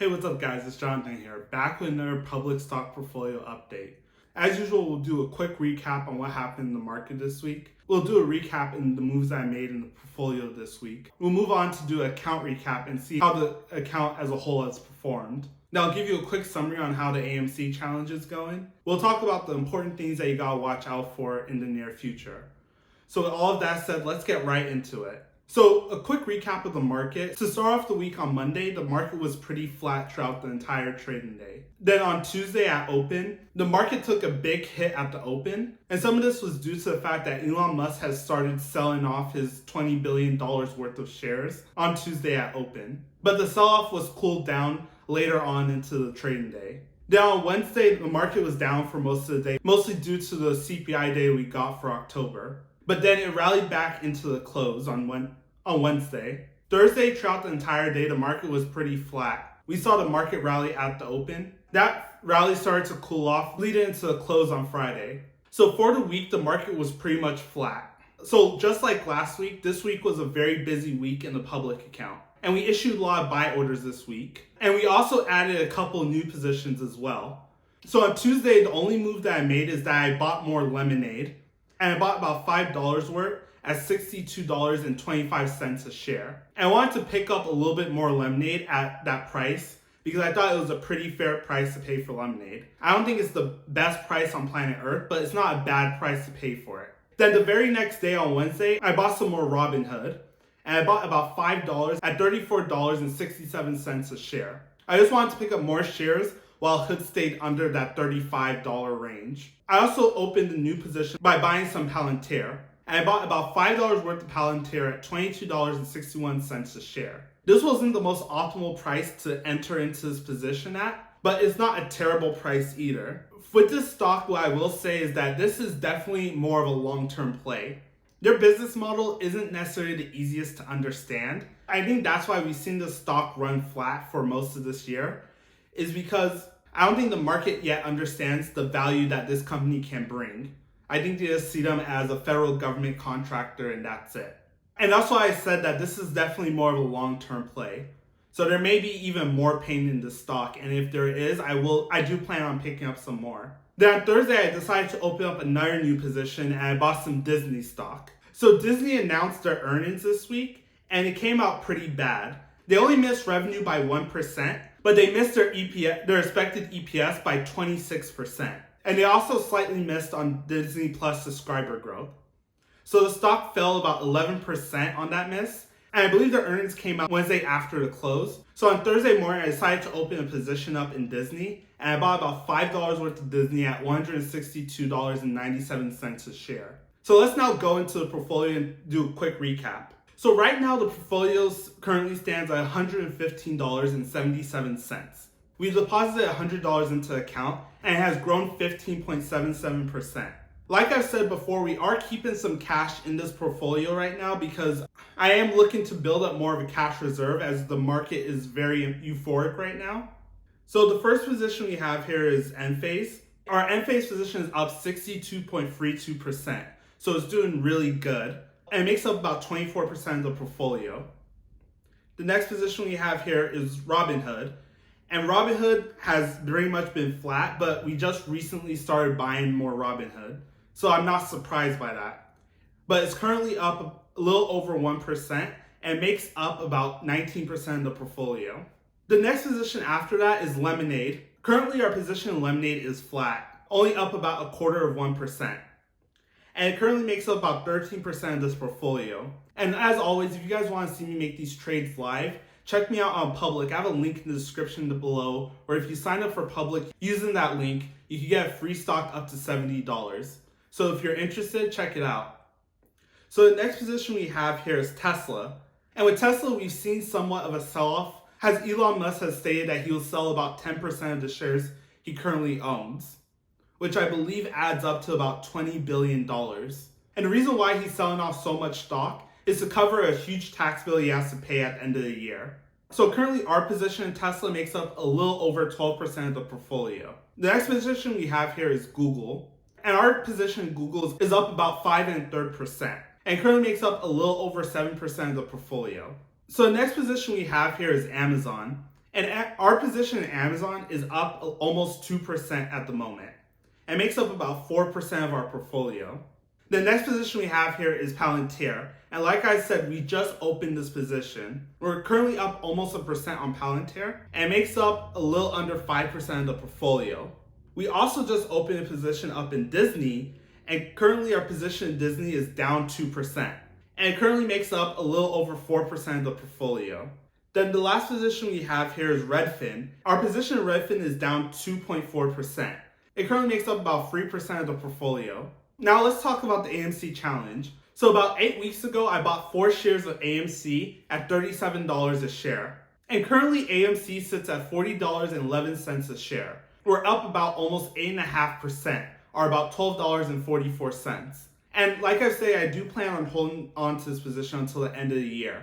Hey, what's up guys? It's Jonathan here, back with another public stock portfolio update. As usual, we'll do a quick recap on what happened in the market this week. We'll do a recap in the moves that I made in the portfolio this week. We'll move on to do an account recap and see how the account as a whole has performed. Now I'll give you a quick summary on how the AMC challenge is going. We'll talk about the important things that you gotta watch out for in the near future. So with all of that said, let's get right into it. So a quick recap of the market. To start off the week on Monday, the market was pretty flat throughout the entire trading day. Then on Tuesday at open, the market took a big hit at the open. And some of this was due to the fact that Elon Musk has started selling off his $20 billion worth of shares on Tuesday at open. But the sell-off was cooled down later on into the trading day. Then on Wednesday, the market was down for most of the day, mostly due to the CPI data we got for October. But then it rallied back into the close on Wednesday. Thursday, throughout the entire day, the market was pretty flat. We saw the market rally at the open. That rally started to cool off, leading into the close on Friday. So for the week, the market was pretty much flat. So just like last week, this week was a very busy week in the public account. And we issued a lot of buy orders this week. And we also added a couple new positions as well. So on Tuesday, the only move that I made is that I bought more lemonade. And I bought about $5 worth at $62.25 a share. And I wanted to pick up a little bit more lemonade at that price because I thought it was a pretty fair price to pay for lemonade. I don't think it's the best price on planet Earth, but it's not a bad price to pay for it. Then the very next day on Wednesday, I bought some more Robinhood. And I bought about $5 at $34.67 a share. I just wanted to pick up more shares while Hood stayed under that $35 range. I also opened a new position by buying some Palantir. And I bought about $5 worth of Palantir at $22.61 a share. This wasn't the most optimal price to enter into this position at, but it's not a terrible price either. With this stock, what I will say is that this is definitely more of a long-term play. Their business model isn't necessarily the easiest to understand. I think that's why we've seen the stock run flat for most of this year, is because I don't think the market yet understands the value that this company can bring. I think they just see them as a federal government contractor and that's it. And that's why I said that this is definitely more of a long-term play. So there may be even more pain in the stock, and if there is, I do plan on picking up some more. Then on Thursday, I decided to open up another new position and I bought some Disney stock. So Disney announced their earnings this week and it came out pretty bad. They only missed revenue by 1%, but they missed their expected EPS by 26%. And they also slightly missed on Disney Plus subscriber growth. So the stock fell about 11% on that miss. And I believe their earnings came out Wednesday after the close. So on Thursday morning, I decided to open a position up in Disney. And I bought about $5 worth of Disney at $162.97 a share. So let's now go into the portfolio and do a quick recap. So right now, the portfolio currently stands at $115.77. We deposited $100 into the account and it has grown 15.77%. Like I've said before, we are keeping some cash in this portfolio right now because I am looking to build up more of a cash reserve as the market is very euphoric right now. So the first position we have here is Enphase. Our Enphase position is up 62.32%. So it's doing really good. And it makes up about 24% of the portfolio. The next position we have here is Robinhood. And Robinhood has very much been flat, but we just recently started buying more Robinhood. So I'm not surprised by that. But it's currently up a little over 1% and makes up about 19% of the portfolio. The next position after that is Lemonade. Currently our position in Lemonade is flat, only up about 1/4%. And it currently makes up about 13% of this portfolio. And as always, if you guys want to see me make these trades live, check me out on Public. I have a link in the description below, or if you sign up for Public using that link, you can get free stock up to $70. So if you're interested, check it out. So the next position we have here is Tesla. And with Tesla, we've seen somewhat of a sell-off, as Elon Musk has stated that he will sell about 10% of the shares he currently owns, which I believe adds up to about $20 billion. And the reason why he's selling off so much stock is to cover a huge tax bill he has to pay at the end of the year. So currently our position in Tesla makes up a little over 12% of the portfolio. The next position we have here is Google. And our position in Google is up about 5 1/3%. And currently makes up a little over 7% of the portfolio. So the next position we have here is Amazon. And our position in Amazon is up almost 2% at the moment. It makes up about 4% of our portfolio. The next position we have here is Palantir. And like I said, we just opened this position. We're currently up almost 1% on Palantir, and it makes up a little under 5% of the portfolio. We also just opened a position up in Disney, and currently our position in Disney is down 2%. And it currently makes up a little over 4% of the portfolio. Then the last position we have here is Redfin. Our position in Redfin is down 2.4%. It currently makes up about 3% of the portfolio. Now let's talk about the AMC challenge. So about 8 weeks ago, I bought 4 shares of AMC at $37 a share. And currently AMC sits at $40.11 a share. We're up about almost 8.5%, or about $12.44. And like I say, I do plan on holding on to this position until the end of the year.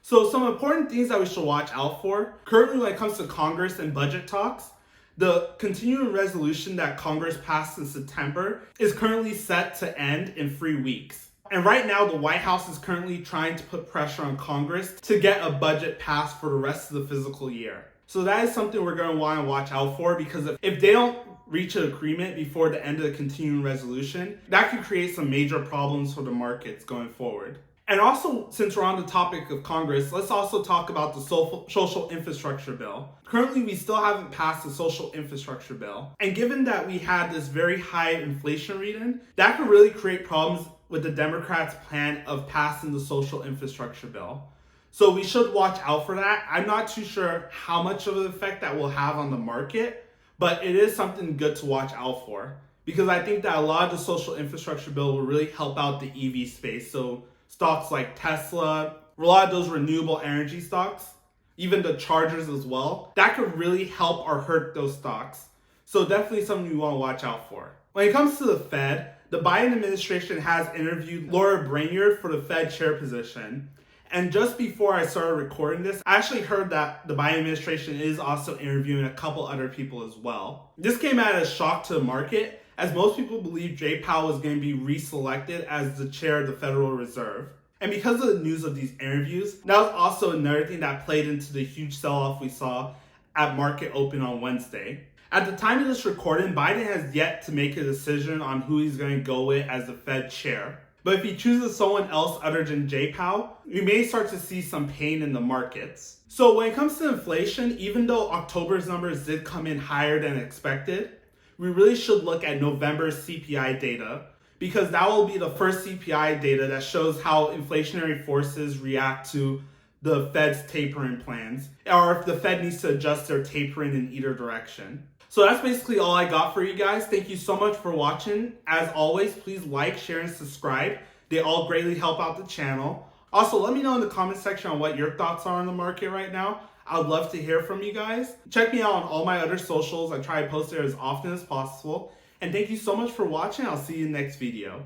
So some important things that we should watch out for. Currently, when it comes to Congress and budget talks, the continuing resolution that Congress passed in September is currently set to end in 3 weeks. And right now, the White House is currently trying to put pressure on Congress to get a budget passed for the rest of the fiscal year. So that is something we're going to want to watch out for, because if they don't reach an agreement before the end of the continuing resolution, that could create some major problems for the markets going forward. And also, since we're on the topic of Congress, let's also talk about the social infrastructure bill. Currently, we still haven't passed the social infrastructure bill. And given that we had this very high inflation reading, that could really create problems with the Democrats' plan of passing the social infrastructure bill. So we should watch out for that. I'm not too sure how much of an effect that will have on the market, but it is something good to watch out for, because I think that a lot of the social infrastructure bill will really help out the EV space. So stocks like Tesla, a lot of those renewable energy stocks, even the chargers as well, that could really help or hurt those stocks. So definitely something you want to watch out for. When it comes to the Fed, the Biden administration has interviewed Laura Brainerd for the Fed chair position. And just before I started recording this, I actually heard that the Biden administration is also interviewing a couple other people as well. This came as a shock to the market, as most people believe Jay Powell was going to be reselected as the chair of the Federal Reserve. And because of the news of these interviews, that was also another thing that played into the huge sell-off we saw at market open on Wednesday. At the time of this recording, Biden has yet to make a decision on who he's going to go with as the Fed chair. But if he chooses someone else other than Jay Powell, we may start to see some pain in the markets. So when it comes to inflation, even though October's numbers did come in higher than expected, we really should look at November's CPI data, because that will be the first CPI data that shows how inflationary forces react to the Fed's tapering plans, or if the Fed needs to adjust their tapering in either direction. So that's basically all I got for you guys. Thank you so much for watching. As always, please like, share, and subscribe. They all greatly help out the channel. Also, let me know in the comment section on what your thoughts are on the market right now. I would love to hear from you guys. Check me out on all my other socials. I try to post there as often as possible. And thank you so much for watching. I'll see you in the next video.